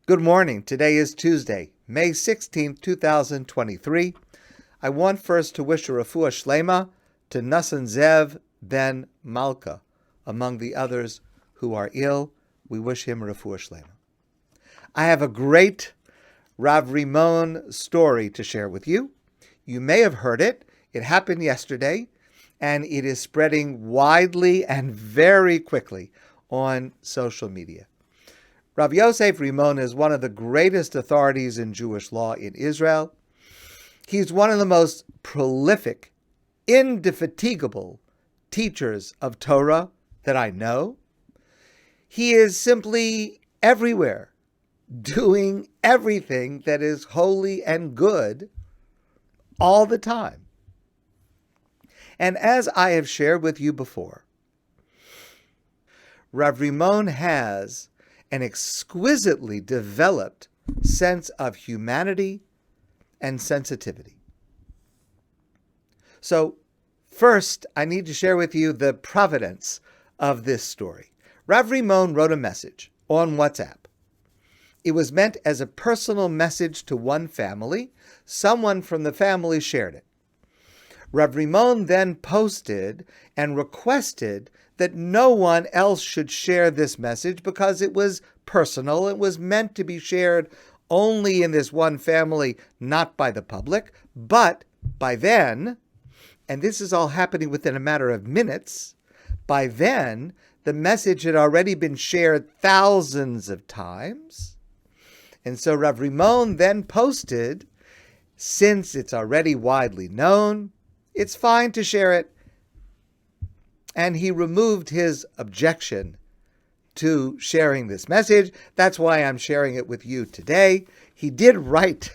Good morning. Today is Tuesday, May 16th, 2023. I want first to wish a refuah shlema to Nassan Zev ben Malka. Among the others who are ill, we wish him a refuah shlema. I have a great Rav Rimon story to share with you. You may have heard it. It happened yesterday, and it is spreading widely and very quickly on social media. Rav Yosef Rimon is one of the greatest authorities in Jewish law in Israel. He's one of the most prolific, indefatigable teachers of Torah that I know. He is simply everywhere, doing everything that is holy and good all the time. And as I have shared with you before, Rav Rimon has an exquisitely developed sense of humanity and sensitivity. So, first, I need to share with you the providence of this story. Rav Rimon wrote a message on WhatsApp. It was meant as a personal message to one family. Someone from the family shared it. Rav Rimon then posted and requested that no one else should share this message because it was personal. It was meant to be shared only in this one family, not by the public. But by then, and this is all happening within a matter of minutes, by then, the message had already been shared thousands of times. And so Rav Rimon then posted, since it's already widely known, it's fine to share it. And he removed his objection to sharing this message. That's why I'm sharing it with you today. He did write,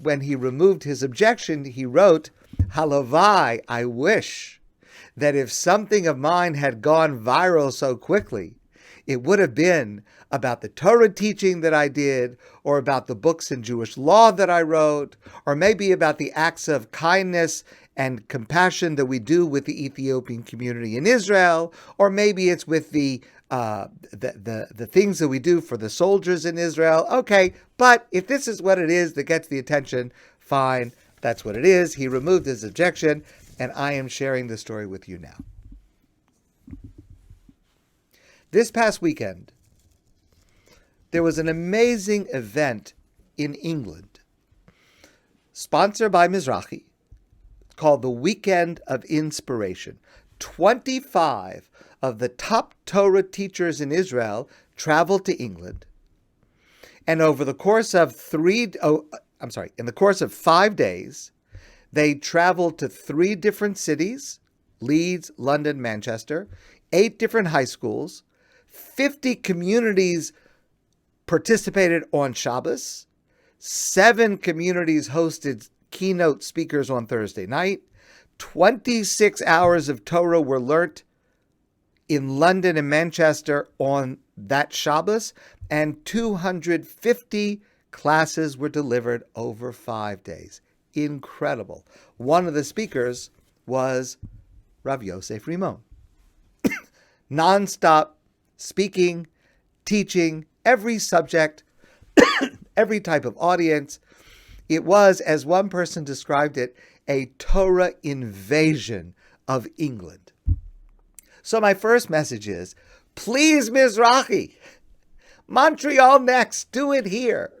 when he removed his objection, he wrote, "Halavai, I wish that if something of mine had gone viral so quickly, it would have been about the Torah teaching that I did, or about the books in Jewish law that I wrote, or maybe about the acts of kindness and compassion that we do with the Ethiopian community in Israel, or maybe it's with the things that we do for the soldiers in Israel. Okay, but if this is what it is that gets the attention, fine, that's what it is." He removed his objection, and I am sharing the story with you now. This past weekend, there was an amazing event in England, sponsored by Mizrahi, called the Weekend of Inspiration. 25 of the top Torah teachers in Israel traveled to England. And over the course of 5 days, they traveled to 3 different cities, Leeds, London, Manchester, 8 different high schools, 50 communities participated on Shabbos, 7 communities hosted keynote speakers on Thursday night, 26 hours of Torah were learnt in London and Manchester on that Shabbos, and 250 classes were delivered over 5 days. Incredible. One of the speakers was Rav Yosef Rimon. Non-stop speaking, teaching, every subject, every type of audience. It was, as one person described it, a Torah invasion of England. So my first message is, please, Mizrahi, Montreal next, do it here.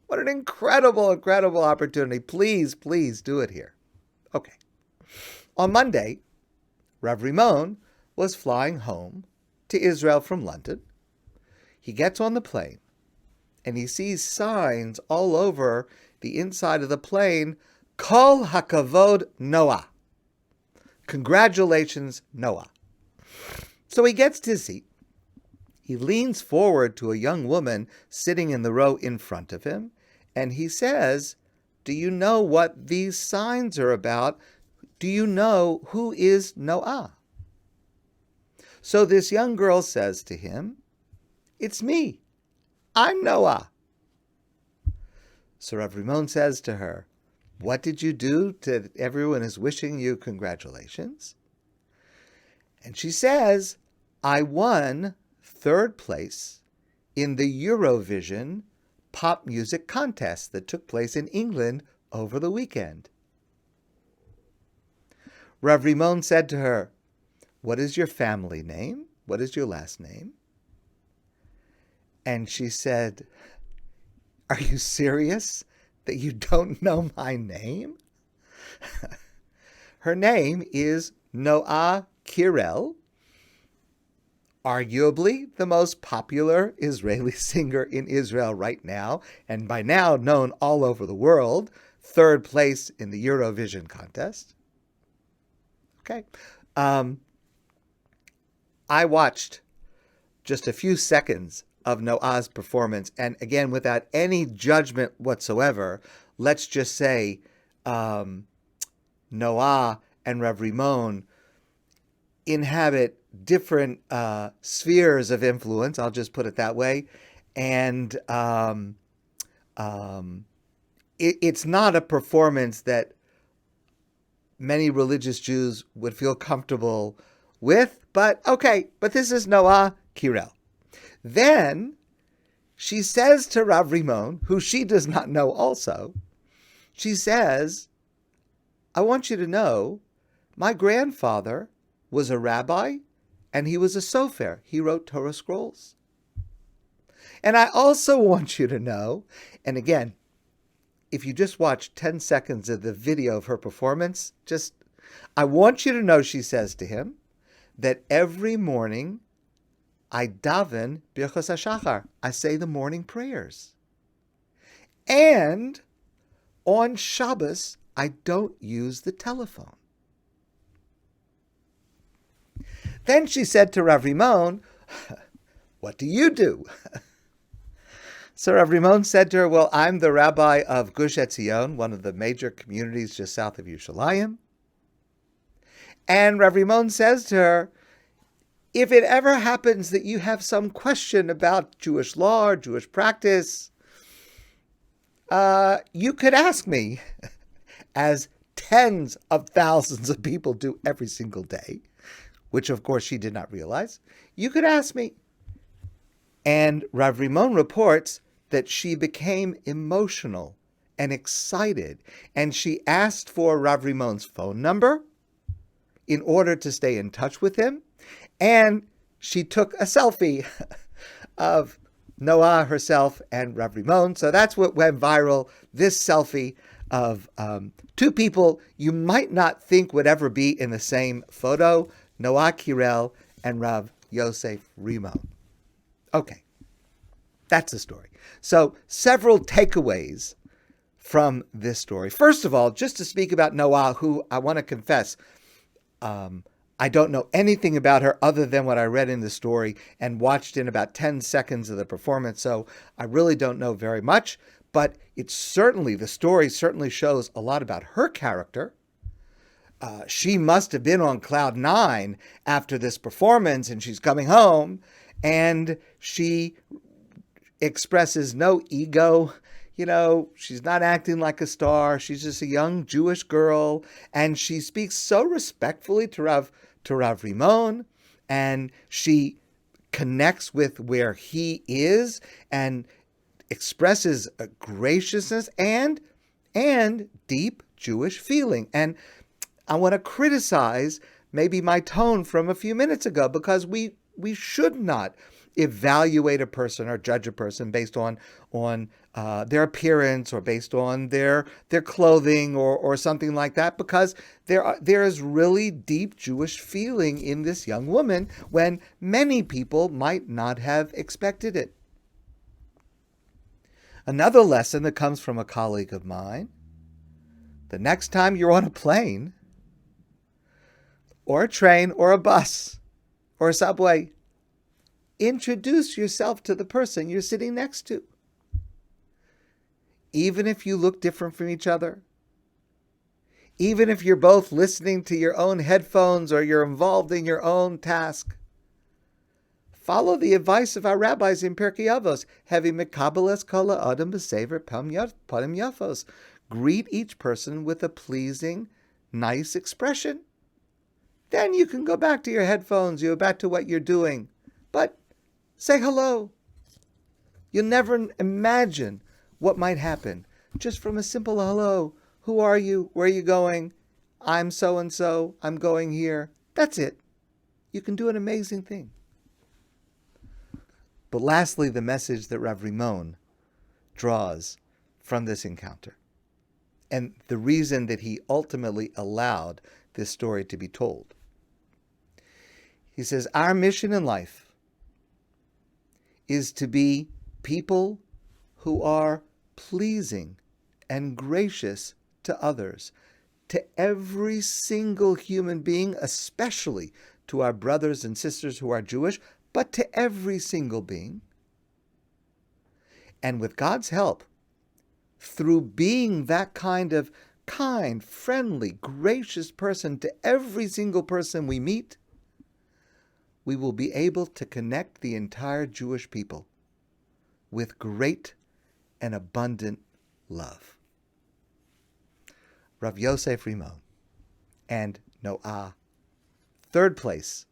What an incredible, incredible opportunity. Please, please do it here. Okay. On Monday, Rav Rimon was flying home to Israel from London. He gets on the plane, and he sees signs all over the inside of the plane, Kol HaKavod Noah. Congratulations, Noah. So he gets to his seat. He leans forward to a young woman sitting in the row in front of him, and he says, "Do you know what these signs are about? Do you know who is Noah?" So this young girl says to him, "It's me. I'm Noah." So Rav Rimon says to her, "What did you do to everyone is wishing you congratulations?" And she says, "I won 3rd place in the Eurovision pop music contest that took place in England over the weekend. Rav Rimon said to her, "What is your family name? What is your last name?" And she said, "Are you serious that you don't know my name?" Her name is Noah Kirel, arguably the most popular Israeli singer in Israel right now, and by now known all over the world, third place in the Eurovision contest. Okay. I watched just a few seconds of Noah's performance, and again, without any judgment whatsoever, let's just say Noah and Rav Rimon inhabit different spheres of influence, I'll just put it that way, and it's not a performance that many religious Jews would feel comfortable with, but this is Noah Kirel. Then she says to Rav Rimon, who she does not know also, she says, "I want you to know, my grandfather was a rabbi and he was a sofer. He wrote Torah scrolls. And I also want you to know," and again, if you just watch 10 seconds of the video of her performance, I want you to know, she says to him, that every morning I daven Birchos HaShachar. I say the morning prayers. And on Shabbos, I don't use the telephone. Then she said to Rav Rimon, "What do you do?" So Rav Rimon said to her, "Well, I'm the rabbi of Gush Etzion, one of the major communities just south of Yerushalayim." And Rav Rimon says to her, "If it ever happens that you have some question about Jewish law or Jewish practice, you could ask me," as tens of thousands of people do every single day, which of course she did not realize. "You could ask me." And Rav Rimon reports that she became emotional and excited, and she asked for Rav Rimon's phone number in order to stay in touch with him, and she took a selfie of Noah herself and Rav Rimon. So that's what went viral, this selfie of two people you might not think would ever be in the same photo, Noah Kirel and Rav Yosef Rimon. Okay, that's the story. So several takeaways from this story. First of all, just to speak about Noah, who I want to confess, I don't know anything about her other than what I read in the story and watched in about 10 seconds of the performance. So I really don't know very much, but the story certainly shows a lot about her character. She must have been on cloud nine after this performance, and she's coming home and she expresses no ego. She's not acting like a star. She's just a young Jewish girl, and she speaks so respectfully to Rav Rimon, and she connects with where he is and expresses a graciousness and deep Jewish feeling. And I want to criticize maybe my tone from a few minutes ago, because we should not evaluate a person or judge a person based on their appearance or based on their clothing or something like that, because there is really deep Jewish feeling in this young woman when many people might not have expected it. Another lesson that comes from a colleague of mine: the next time you're on a plane or a train or a bus or a subway, introduce yourself to the person you're sitting next to. Even if you look different from each other, even if you're both listening to your own headphones or you're involved in your own task, follow the advice of our rabbis in Pirkei Avos. Hevi mekabeles kol ha'adam b'sever panim yafos. Greet each person with a pleasing, nice expression. Then you can go back to your headphones, you go back to what you're doing. But say hello. You'll never imagine what might happen just from a simple hello. Who are you? Where are you going? I'm so-and-so. I'm going here. That's it. You can do an amazing thing. But lastly, the message that Rav Rimon draws from this encounter, and the reason that he ultimately allowed this story to be told. He says, our mission in life is to be people who are pleasing and gracious to others, to every single human being, especially to our brothers and sisters who are Jewish, but to every single being. And with God's help, through being that kind, friendly, gracious person to every single person we meet, we will be able to connect the entire Jewish people with great and abundant love. Rav Yosef Rimon and Noah, third place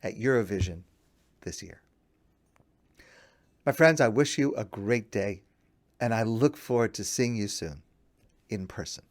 at Eurovision this year. My friends, I wish you a great day, and I look forward to seeing you soon in person.